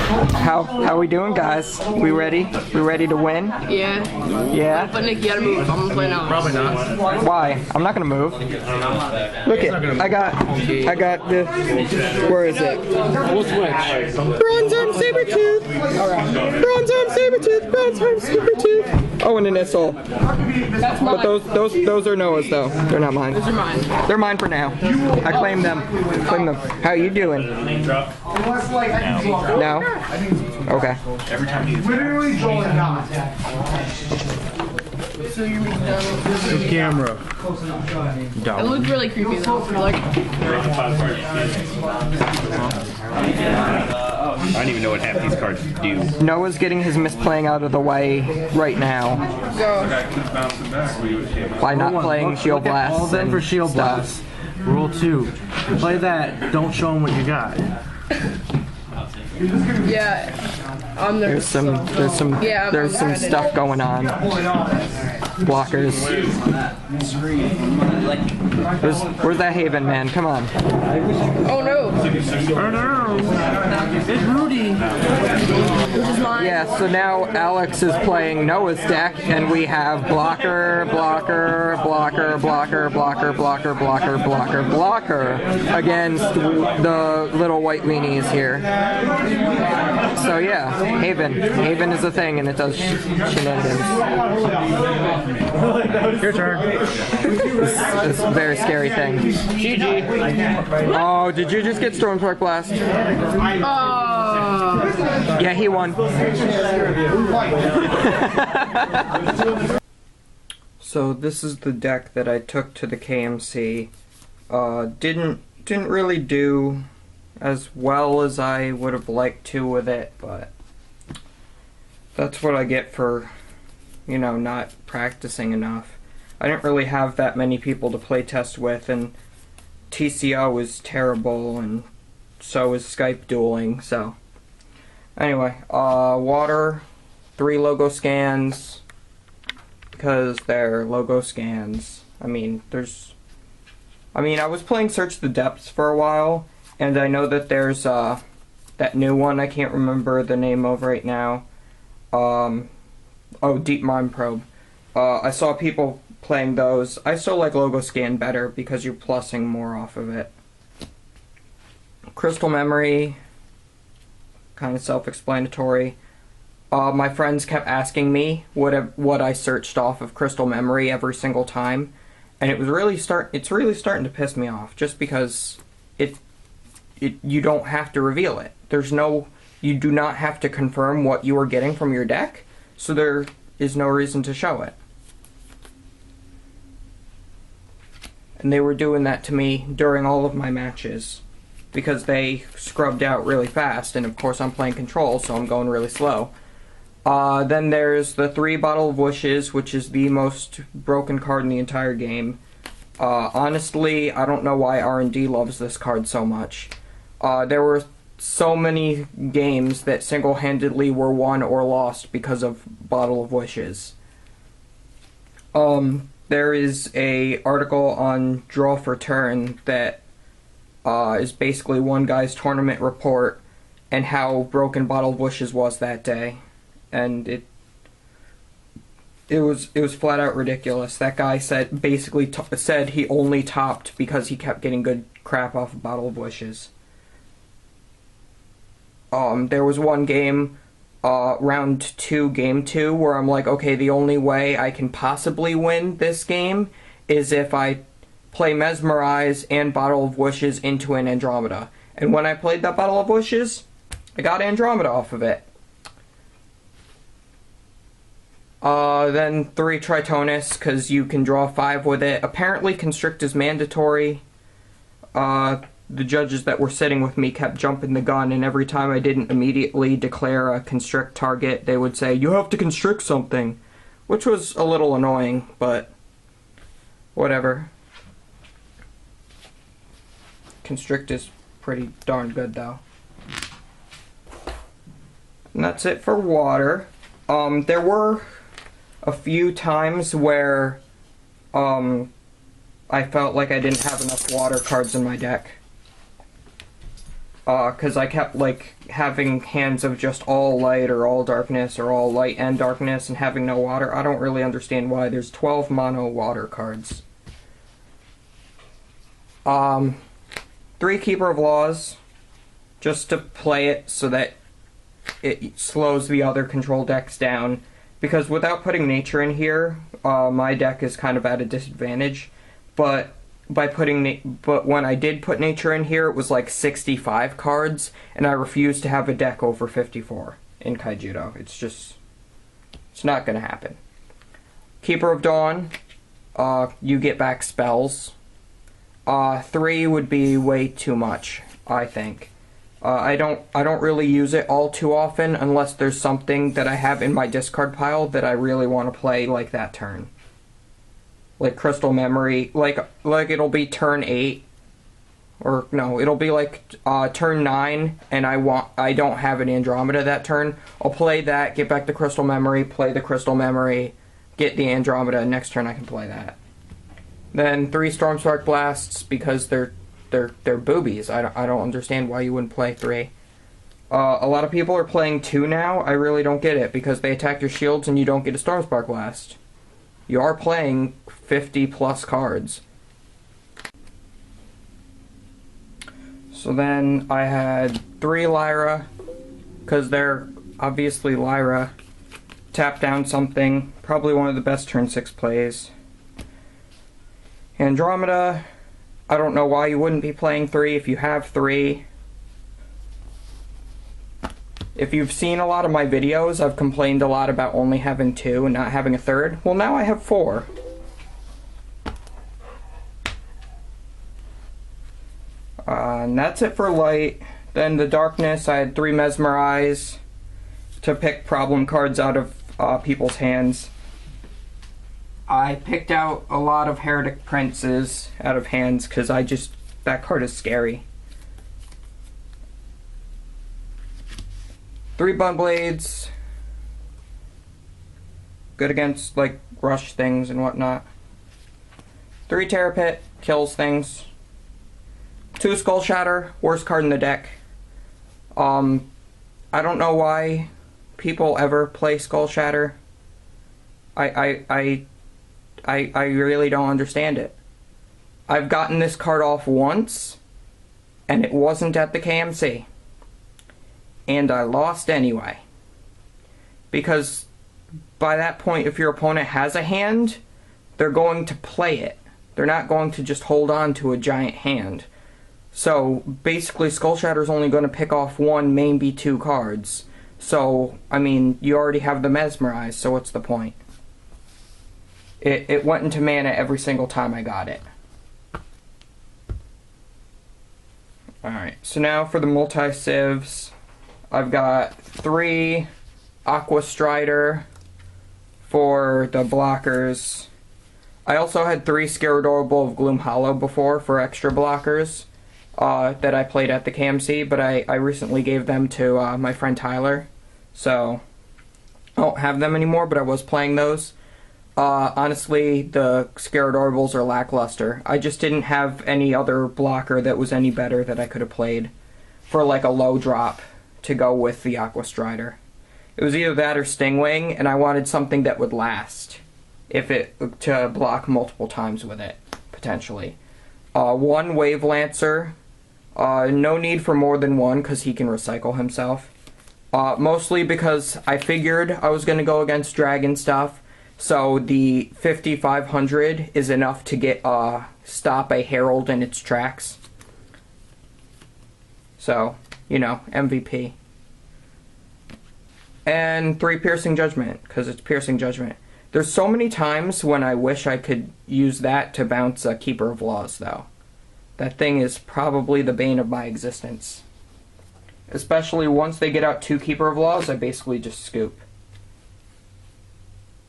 How we doing, guys? We ready? We ready to win? Yeah. Yeah? But Nick, you gotta move. I'm gonna play now. Probably not. Why? I'm not gonna move. Look it. I got the. Where is it? We'll switch. Bronze arm Sabretooth. Bronze arm Sabretooth. Bronze arm Sabretooth. Oh, and an Issel. That's mine. But those are Noah's though. They're not mine. Those are mine. They're mine for now. I claim them. Claim them. How you doing? No? Okay. Literally going down. So you're making The camera. It looked really creepy though. Like, I don't even know what half these cards do. Noah's getting his misplaying out of the way right now go. by not playing Shield Blast. All in for Shield stuff. Blast. Rule 2. Play that. Don't show them what you got. Yeah. There's some stuff going on. Blockers. Where's that Haven, man? Come on. Oh no. Oh no. It's Rudy. This is mine. Yeah, so now Alex is playing Noah's deck, and we have blocker, blocker, blocker, blocker, blocker, blocker, blocker, blocker, blocker against the little white weenies here. So yeah, Haven. Haven is a thing, and it does shenanigans. Your turn. It's a very scary thing. GG. Oh, did you just get Stormspark Blast? Oh. Yeah, he won. So this is the deck that I took to the KMC. Didn't really do as well as I would have liked to with it, but that's what I get for, you know, not practicing enough. I didn't really have that many people to play test with, and TCO was terrible, and so was Skype dueling, so. Anyway, water, 3 logo scans, because they're logo scans. I was playing Search the Depths for a while, and I know that there's, that new one I can't remember the name of right now. Deep Mind Probe. I saw people playing those. I still like logo scan better because you're plussing more off of it. Crystal Memory, kind of self-explanatory. My friends kept asking me what I searched off of Crystal Memory every single time, and it's really starting to piss me off, just because you don't have to reveal it. You do not have to confirm what you are getting from your deck, so there is no reason to show it. And they were doing that to me during all of my matches, because they scrubbed out really fast, and of course I'm playing control, so I'm going really slow. Then there's the 3 Bottle of Wishes, which is the most broken card in the entire game. Honestly, I don't know why R&D loves this card so much. There were so many games that single-handedly were won or lost because of Bottle of Wishes. There is a article on Draw for Turn that is basically one guy's tournament report and how broken Bottle of Wishes was that day, and it was flat out ridiculous. That guy said said he only topped because he kept getting good crap off of Bottle of Wishes. There was one game, round 2, game 2, where I'm like, okay, the only way I can possibly win this game is if I play Mesmerize and Bottle of Wishes into an Andromeda. And when I played that Bottle of Wishes, I got Andromeda off of it. Then 3 Tritonus, because you can draw 5 with it. Apparently Constrict is mandatory. The judges that were sitting with me kept jumping the gun, and every time I didn't immediately declare a constrict target, they would say, "You have to constrict something," which was a little annoying, but whatever. Constrict is pretty darn good, though. And that's it for water. There were a few times where I felt like I didn't have enough water cards in my deck. because I kept like having hands of just all light or all darkness or all light and darkness and having no water. I don't really understand why. There's 12 mono water cards. 3 Keeper of Laws, just to play it so that it slows the other control decks down. Because without putting nature in here, my deck is kind of at a disadvantage. But when I did put nature in here, it was like 65 cards, and I refused to have a deck over 54 in Kaijudo. It's not gonna happen. Keeper of Dawn, you get back spells. 3 would be way too much, I think. I don't really use it all too often unless there's something that I have in my discard pile that I really want to play like that turn. Like Crystal Memory, like it'll be turn 8, or no, it'll be like turn 9, and I don't have an Andromeda that turn. I'll play that, get back the Crystal Memory, play the Crystal Memory, get the Andromeda. Next turn I can play that. Then 3 Stormspark Blasts because they're boobies. I don't understand why you wouldn't play 3. A lot of people are playing 2 now. I really don't get it because they attack your shields and you don't get a Stormspark Blast. You are playing 50 plus cards. So then I had 3 Lyra, because they're obviously Lyra. Tap down something, probably one of the best turn 6 plays. Andromeda, I don't know why you wouldn't be playing 3 if you have 3. If you've seen a lot of my videos, I've complained a lot about only having 2 and not having a 3rd. Well, now I have 4. And that's it for light. Then the darkness, I had 3 Mesmerize to pick problem cards out of people's hands. I picked out a lot of Heretic Princes out of hands because that card is scary. 3 Bundblades, good against like rush things and whatnot. 3 Terror Pit, kills things. 2 Skull Shatter, worst card in the deck. I don't know why people ever play Skull Shatter. I really don't understand it. I've gotten this card off once, and it wasn't at the KMC. And I lost anyway. Because by that point, if your opponent has a hand, they're going to play it. They're not going to just hold on to a giant hand. So basically, Skull Shatter is only going to pick off 1, maybe 2 cards. So, I mean, you already have the Mesmerize, so what's the point? It went into mana every single time I got it. Alright, so now for the multi-civs. I've got 3 Aqua Strider for the blockers. I also had 3 Scaradorable of Gloom Hollow before for extra blockers that I played at the KMC, but I recently gave them to my friend Tyler. So, I don't have them anymore, but I was playing those. Honestly, the Scaradorables are lackluster. I just didn't have any other blocker that was any better that I could have played for like a low drop to go with the Aqua Strider. It was either that or Stingwing, and I wanted something that would last to block multiple times with it, potentially. 1 Wave Lancer. No need for more than 1 because he can recycle himself. Mostly because I figured I was going to go against dragon stuff. So the 5500 is enough to stop a Herald in its tracks. So, you know, MVP. And 3 Piercing Judgment, because it's Piercing Judgment. There's so many times when I wish I could use that to bounce a Keeper of Laws, though. That thing is probably the bane of my existence. Especially once they get out 2 Keeper of Laws, I basically just scoop.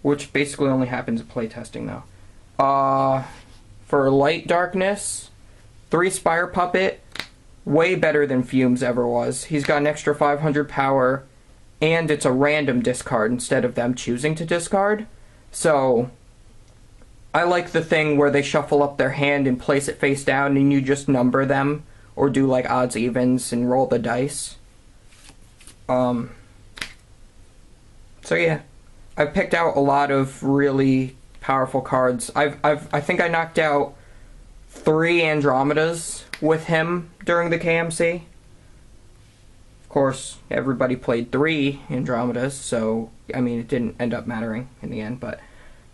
Which basically only happens at playtesting, though. For Light Darkness, 3 Spire Puppet, way better than Fumes ever was. He's got an extra 500 power, and it's a random discard instead of them choosing to discard. So, I like the thing where they shuffle up their hand and place it face down, and you just number them, or do like odds evens and roll the dice. So yeah, I've picked out a lot of really powerful cards. I think I knocked out 3 Andromedas with him during the KMC. Of course, everybody played 3 Andromedas, so I mean it didn't end up mattering in the end. But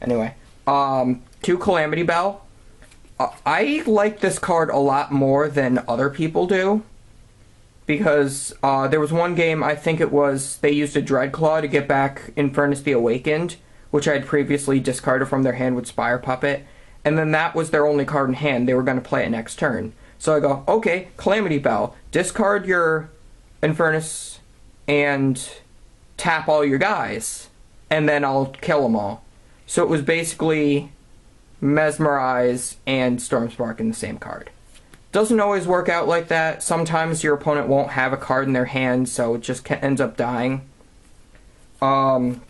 anyway, 2 Calamity Bell. I like this card a lot more than other people do, because there was one game, I think it was, they used a Dreadclaw to get back Infernus the Awakened, which I had previously discarded from their hand with Spire Puppet, and then that was their only card in hand. They were going to play it next turn. So I go, okay, Calamity Bell, discard your Infernus and tap all your guys, and then I'll kill them all. So it was basically Mesmerize and Stormspark in the same card. Doesn't always work out like that. Sometimes your opponent won't have a card in their hand, so it just ends up dying. Going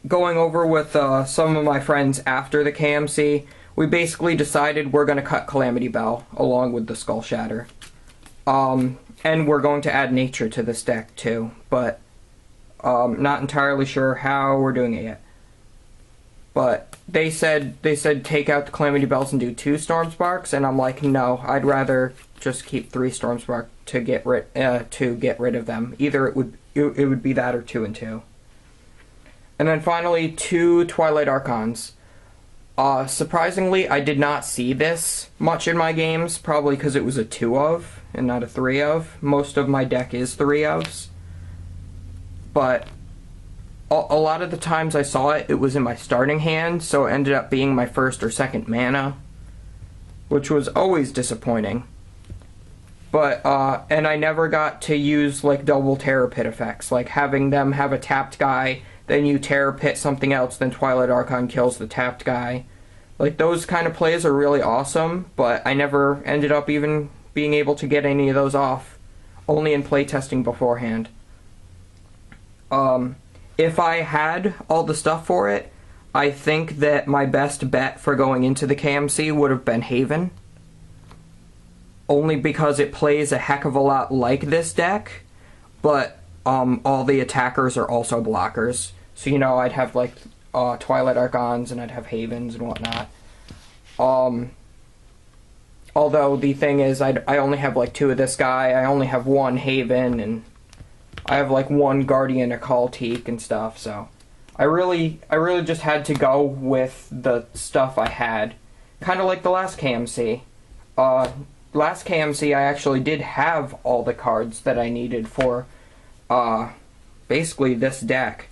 over with some of my friends after the KMC, we basically decided we're going to cut Calamity Bell along with the Skull Shatter. And we're going to add Nature to this deck too, but not entirely sure how we're doing it yet. But they said take out the Calamity Bells and do 2 Stormsparks, and I'm like, no, I'd rather just keep 3 Stormspark to get rid of them. Either it would be that or 2 and 2. And then finally 2 Twilight Archons. Surprisingly, I did not see this much in my games, probably because it was a 2 of and not a 3 of. Most of my deck is 3 ofs, but a lot of the times I saw it, it was in my starting hand, so it ended up being my first or second mana, which was always disappointing. But, and I never got to use, like, double Terror Pit effects, like having them have a tapped guy, then you Terror Pit something else, then Twilight Archon kills the tapped guy. Like, those kind of plays are really awesome, but I never ended up even being able to get any of those off, only in playtesting beforehand. If I had all the stuff for it, I think that my best bet for going into the KMC would have been Haven. Only because it plays a heck of a lot like this deck, but all the attackers are also blockers. So, you know, I'd have, like, Twilight Archons, and I'd have Havens and whatnot. Although, the thing is, I only have, like, 2 of this guy, I only have 1 Haven, and I have like 1 Guardian Occultique and stuff, so I really just had to go with the stuff I had. Kind of like the last KMC. Last KMC I actually did have all the cards that I needed for basically this deck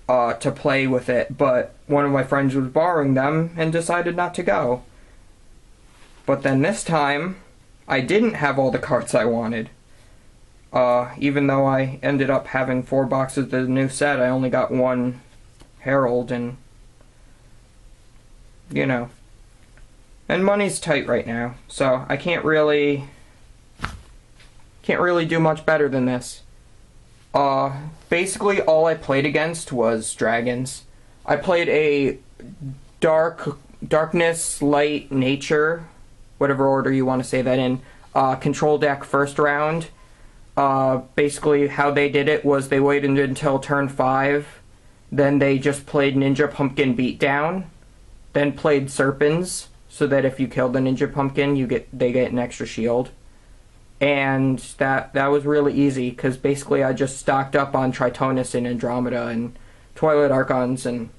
to play with it, but one of my friends was borrowing them and decided not to go. But then this time, I didn't have all the cards I wanted. Even though I ended up having 4 boxes of the new set, I only got 1 Herald, and, you know. And money's tight right now, so I can't really do much better than this. Basically all I played against was dragons. I played a darkness, light, nature, whatever order you want to say that in, control deck first round. Basically how they did it was they waited until turn 5, then they just played Ninja Pumpkin Beatdown, then played Serpents, so that if you kill the Ninja Pumpkin, they get an extra shield. And that was really easy, because basically I just stocked up on Tritonus and Andromeda and Twilight Archons and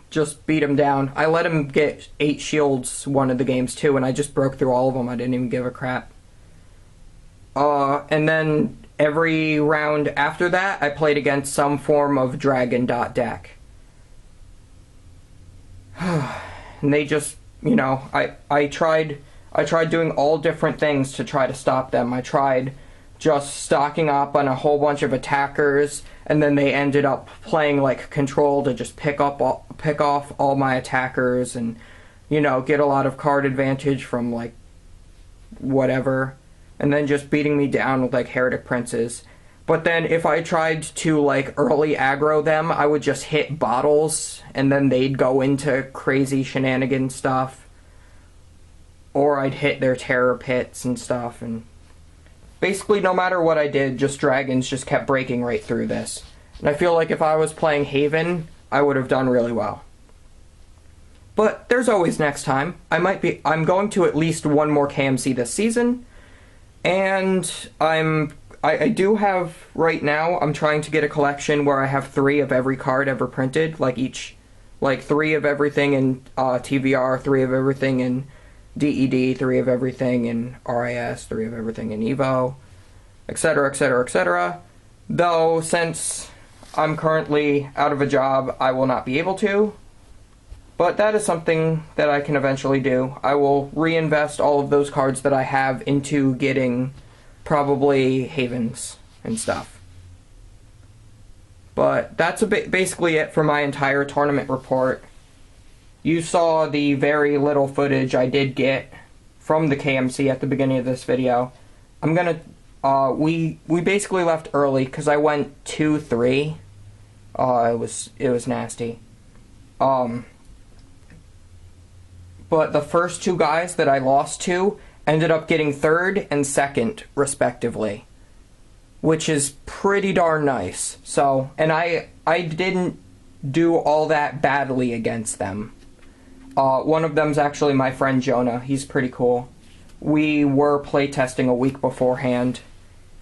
just beat him down. I let him get 8 shields one of the games too, and I just broke through all of them. I didn't even give a crap. And then every round after that, I played against some form of dragon deck. And they just, you know, I tried doing all different things to try to stop them. I tried just stocking up on a whole bunch of attackers, and then they ended up playing like control to just pick off all my attackers and, you know, get a lot of card advantage from like whatever, and then just beating me down with like Heretic Princes. But then if I tried to like early aggro them, I would just hit bottles and then they'd go into crazy shenanigan stuff. or I'd hit their terror pits and stuff, and basically no matter what I did, just dragons just kept breaking right through this. And I feel like if I was playing Haven, I would have done really well. But there's always next time. I'm going to at least one more KMC this season, and I do have, right now, I'm trying to get a collection where I have 3 of every card ever printed, like 3 of everything in TVR, 3 of everything in DED, 3 of everything in RIS, 3 of everything in EVO, etc., etc., etc. Though, since I'm currently out of a job, I will not be able to. But that is something that I can eventually do. I will reinvest all of those cards that I have into getting probably Havens and stuff. But that's basically it for my entire tournament report. You saw the very little footage I did get from the KMC at the beginning of this video. I'm gonna, we basically left early because I went 2-3. It was nasty. But the first 2 guys that I lost to ended up getting 3rd and 2nd, respectively. Which is pretty darn nice. So, and I didn't do all that badly against them. One of them's actually my friend Jonah. He's pretty cool. We were playtesting a week beforehand,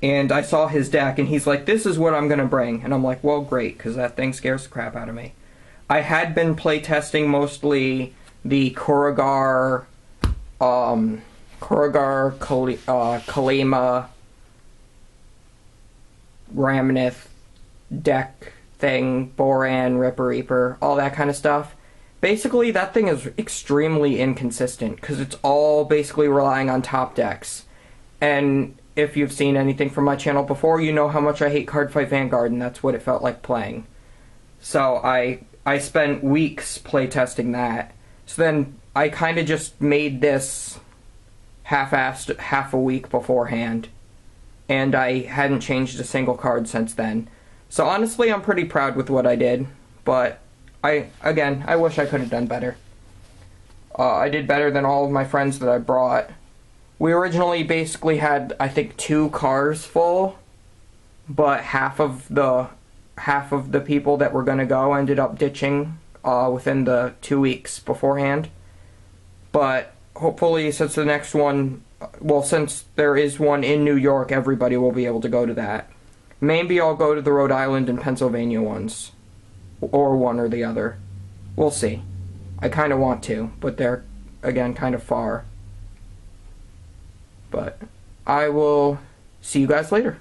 and I saw his deck, and he's like, this is what I'm gonna bring. And I'm like, well, great, because that thing scares the crap out of me. I had been playtesting mostly the Kurragar, Kalima, Ramnith deck thing, Boran, Ripper Reaper, all that kind of stuff. Basically, that thing is extremely inconsistent, because it's all basically relying on top decks. And if you've seen anything from my channel before, you know how much I hate Cardfight Vanguard, and that's what it felt like playing. So I spent weeks playtesting that. So then I kind of just made this half-assed half a week beforehand, and I hadn't changed a single card since then. So honestly, I'm pretty proud with what I did, but I wish I could have done better. I did better than all of my friends that I brought. We originally basically had, I think, 2 cars full, but half of the people that were going to go ended up ditching within the 2 weeks beforehand. But hopefully, since the next one, well, since there is one in New York, everybody will be able to go to that. Maybe I'll go to the Rhode Island and Pennsylvania ones, or one or the other. We'll see. I kind of want to, but they're, again, kind of far. But I will see you guys later.